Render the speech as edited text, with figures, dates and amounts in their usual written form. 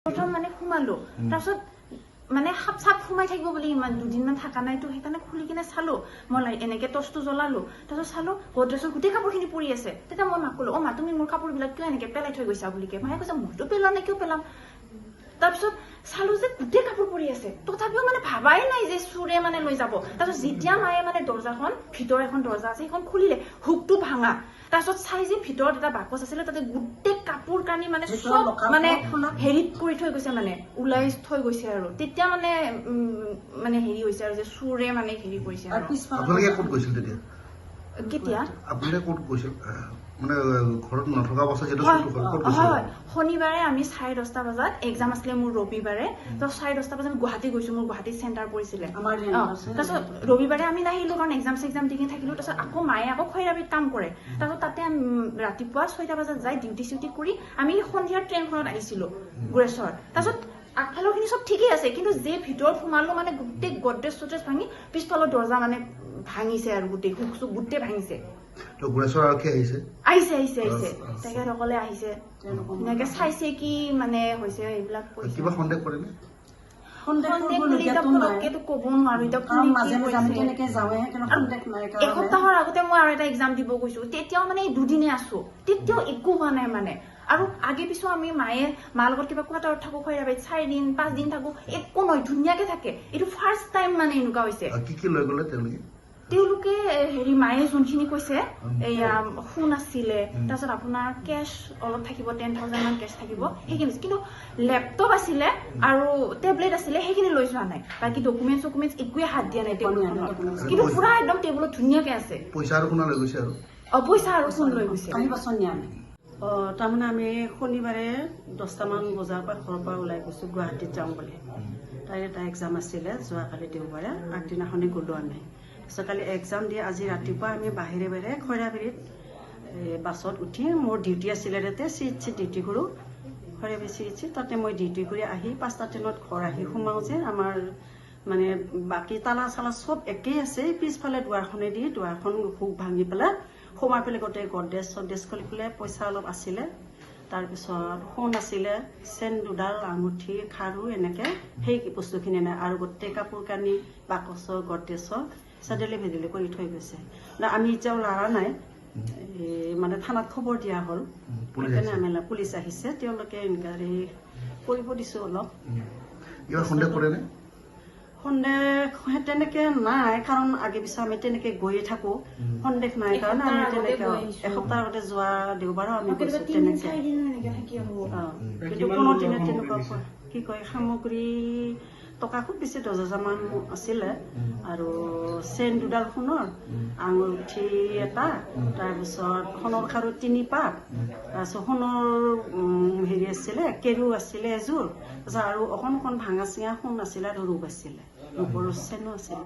প্ৰথম মানে সোমালো তাৰপিছত মানে হাপ চাপ সোমাই থাকিব বুলি ইমান দুদিনমান থাকা নাইতো সেইকাৰণে খুলি কিনে চালো মই এনেকে টৰ্চটো জ্বলালো তাৰপিছত চালো গডৰেজৰ গোটেই কাপোৰখিনি পৰি আছে তেতিয়া মই মাক ক'লো মা তুমি মোৰ কাপোৰবিলাক কিয় এনেকে পেলাই থৈ গৈছা বুলি মায়ে কৈছে মইতো পেলোৱা নাই কিয় পেলাম তাৰপিছত চালো যে গোটেই কাপোৰ পৰি আছে তথাপিও মানে ভাবাই নাই যে চুৰে মানে লৈ যাব তাৰপিছত যেতিয়া মায়ে মানে দৰ্জাখন ভিতৰ এখন দৰ্জা আছে সেইখন খুলিলে হুকটো ভাঙা তাৰপিছত চাই যে ভিতৰত এটা বাকচ আছিলে তাতে গোটেই কাপোৰ কানি মানে সব মানে হেৰিত কৰি থৈ গৈছে মানে ওলাই থৈ গৈছে আৰু তেতিয়া মানে মানে হেৰি হৈছে আৰু যে চুৰে মানে হেৰি কৰিছে আৰু আপোনালোকে ক'ত গৈছিল তেতিয়া কেতিয়া আপোনালোকে ক'ত গৈছিল মানে ঘৰত নথকা অৱস্থা যেটো ক'ত গৈছিল শনিবাৰে আমি 10:30 বজাত এক্সাম আছিলে মোৰ ৰবিবাৰে তো 10:30 বজাত গুৱাহাটী গৈছো মোৰ গুৱাহাটী চেণ্টাৰ পৰিছিলে তাৰপিছত ৰবিবাৰে আমি নাহিলো কাৰণ এক্সাম দি কিনে থাকিলো তাৰপিছত আকৌ মায়ে আকৌ খৈৰাবিত কাম কৰে তাৰপিছত তাতে ৰাতিপুৱা 6টা বজাত যাই ডিউটি কৰি আমি সন্ধিয়াৰ ট্ৰেইনখনত আহিছিলো গুৰেশ্বৰ তাৰপিছত আগফালৰখিনি সব ঠিকেই আছে কিন্তু যে ভিতৰত সোমালো মানে গোটেই গডৰেজ চডৰেজ ভাঙি পিছফালৰ দৰ্জা মানে ভাঙিছে আৰু গোটেই হুক চুক গোটেই ভাঙিছে তো গুৰেশ্বৰ আৰক্ষী আহিছে তেখেতসকলে আহিছে এনেকে চাইছে কি মানে হৈছে এইবিলাক কিবা সন্দেহ কৰে নে এসপ্তাহৰ আগতে মই আৰু এটা এক্সাম দিব গৈছো তেতিয়াও মানে দুদিনে আছো তেতিয়াও একো হোৱা নাই মানে আৰু আগে পিছো আমি মায়ে মাৰ লগত কিবা কোৱাটাৰত থাকো খৈৰাবাৰীত 4 দিন 5 দিন থাকো একো নহয় ধুনীয়াকে থাকে এইটো ফাৰ্ষ্ট টাইম মানে এনেকুৱা হৈছে কি লৈ গ'লে তেওঁলোকে হেৰি মায়ে যোনখিনি কৈছে এয়া সোণ আছিলে তাৰপিছত আপোনাৰ কেছ অলপ থাকিব 10,000 মান কেছ থাকিব সেইখিনি কিন্তু লেপটপ আছিলে আৰু টেবলেট আছিলে সেইখিনি লৈ যোৱা নাই বাকি ডকুমেন্টছ একোৱে হাত দিয়া নাই টেবুলখনত কিন্তু পুৰা একদম টেবুলত ধুনীয়াকে আছে পইচা আৰু সোণ লৈ গৈছে আৰু পইচা আৰু সোণ লৈ গৈছে তাৰমানে আমি শনিবাৰে 10টামান বজাৰ পৰা ঘৰৰ পৰা ওলাই গৈছো গুৱাহাটীত যাওঁ বুলি তাই এটা এক্সাম আছিলে যোৱাকালি দেওবাৰে আগদিনাখনে গ'লো আমি কালি এক্সাম দিয়ে আজি ৰাতিপুৱা আমি বাহিৰে খৈৰাবাৰীত বাছত উঠি মোৰ ডিউটি আছিলে তাতে চিট ডিউটি কৰোঁ খৈৰাবাৰী চিট তাতে মই ডিউটি কৰি আহি 5টা ট্ৰেইনত ঘৰ আহি সোমাওঁ যে আমাৰ মানে বাকী তালা চালা চব একেই আছে পিছফালে দুৱাৰখনেদি দুৱাৰখন হুক ভাঙি পেলাই সোমাই পেলাই গোটেই গডৰেজ খুলি পেলাই পইচা অলপ আছিলে তাৰপিছত সোণ আছিলে চেন দুডাল আঙুঠি খাৰু এনেকে সেই বস্তুখিনি নাই আৰু গোটেই কাপোৰ কানি বাকচৰ গডৰেজৰ চাডেলি ভেদেলি কৰি থৈ গৈছে আমি এতিয়াও লৰা নাই মানে থানাত খবৰ দিয়া হ'ল সেইকাৰণে আমি পুলিচ আহিছে তেওঁলোকে ইনকুৱাৰী কৰিব দিছো অলপ সন্দেহ তেনেকে নাই কাৰণ আগে পিছে আমি তেনেকে গৈয়ে থাকো সন্দেহ নাই কাৰণ আমি তেনেকে এসপ্তাহ আগতে যোৱা দেওবাৰো আমি গৈছো তেনেকে কিন্তু কোনো দিনে তেনেকুৱা কি কয় সামগ্ৰী টকা খুব বেছি 10,000 মান আছিলে আৰু চেন দুডাল সোণৰ আঙুঠি এটা তাৰপিছত সোণৰ খাৰু 3 পাত তাৰপিছত সোণৰ হেৰি আছিলে কেৰু আছিলে এযোৰ তাৰপিছত আৰু অকণ ভাঙা চিঙা সোণ আছিলে আৰু ৰূপ আছিলে ৰূপৰ চেনো আছিলে